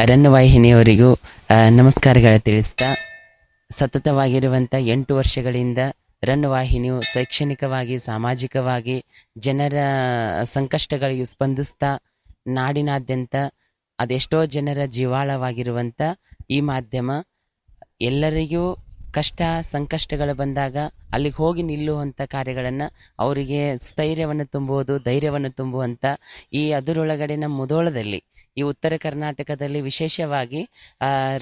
Run ವಾಹಿನಿಯವರಿಗೂ ನಮಸ್ಕಾರಗಳ ತಿಳಿಸ್ತಾ, ಸತತವಾಗಿರುವಂಥ 8 ವರ್ಷಗಳಿಂದ run ವಾಹಿನಿಯು ಶೈಕ್ಷಣಿಕವಾಗಿ, ಸಾಮಾಜಿಕವಾಗಿ ಜನರ ಸಂಕಷ್ಟಗಳಿಗೆ ಸ್ಪಂದಿಸ್ತಾ ನಾಡಿನಾದ್ಯಂತ ಅದೆಷ್ಟೋ ಜನರ ಜೀವಾಳವಾಗಿರುವಂಥ ಈ ಮಾಧ್ಯಮ ಎಲ್ಲರಿಗೂ ಕಷ್ಟ ಸಂಕಷ್ಟಗಳು ಬಂದಾಗ ಅಲ್ಲಿಗೆ ಹೋಗಿ ನಿಲ್ಲುವಂಥ ಕಾರ್ಯಗಳನ್ನು, ಅವರಿಗೆ ಸ್ಥೈರ್ಯವನ್ನು ತುಂಬುವುದು, ಧೈರ್ಯವನ್ನು ತುಂಬುವಂಥ ಅದರೊಳಗಡೆನ ಮುಧೋಳದಲ್ಲಿ, ಈ ಉತ್ತರ ಕರ್ನಾಟಕದಲ್ಲಿ ವಿಶೇಷವಾಗಿ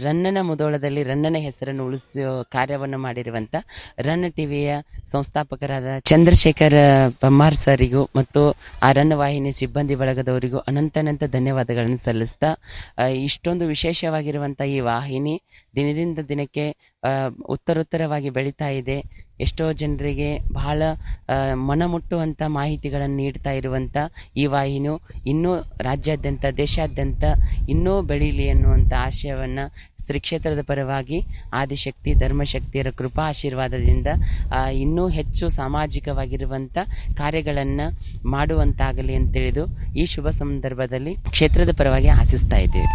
ರನ್ನನ ಮುಧೋಳದಲ್ಲಿ ರನ್ನನ ಹೆಸರನ್ನು ಉಳಿಸೋ ಕಾರ್ಯವನ್ನು ಮಾಡಿರುವಂಥ ರನ್ ಟಿವಿಯ ಸಂಸ್ಥಾಪಕರಾದ ಚಂದ್ರಶೇಖರ್ ಪಮ್ಮಾರ್ ಸರಿಗೂ ಮತ್ತು ಆ ರನ್ ವಾಹಿನಿ ಸಿಬ್ಬಂದಿ ಬಳಗದವರಿಗೂ ಅನಂತ ಧನ್ಯವಾದಗಳನ್ನು ಸಲ್ಲಿಸ್ತಾ, ಇಷ್ಟೊಂದು ವಿಶೇಷವಾಗಿರುವಂಥ ಈ ವಾಹಿನಿ ದಿನದಿಂದ ದಿನಕ್ಕೆ ಉತ್ತರೋತ್ತರವಾಗಿ ಬೆಳೀತಾ ಇದೆ. ಎಷ್ಟೋ ಜನರಿಗೆ ಬಹಳ ಮನಮುಟ್ಟುವಂಥ ಮಾಹಿತಿಗಳನ್ನು ನೀಡ್ತಾ ಇರುವಂಥ ಈ ವಾಹಿನಿಯು ಇನ್ನೂ ರಾಜ್ಯಾದ್ಯಂತ, ದೇಶಾದ್ಯಂತ ಇನ್ನೂ ಬೆಳೀಲಿ ಅನ್ನುವಂಥ ಆಶಯವನ್ನು ಶ್ರೀ ಕ್ಷೇತ್ರದ ಪರವಾಗಿ ಆದಿಶಕ್ತಿ ಧರ್ಮಶಕ್ತಿಯರ ಕೃಪಾ ಆಶೀರ್ವಾದದಿಂದ ಇನ್ನೂ ಹೆಚ್ಚು ಸಾಮಾಜಿಕವಾಗಿರುವಂಥ ಕಾರ್ಯಗಳನ್ನು ಮಾಡುವಂತಾಗಲಿ ಅಂತೇಳಿದು ಈ ಶುಭ ಸಂದರ್ಭದಲ್ಲಿ ಕ್ಷೇತ್ರದ ಪರವಾಗಿ ಆಶಿಸ್ತಾ ಇದ್ದೇವೆ.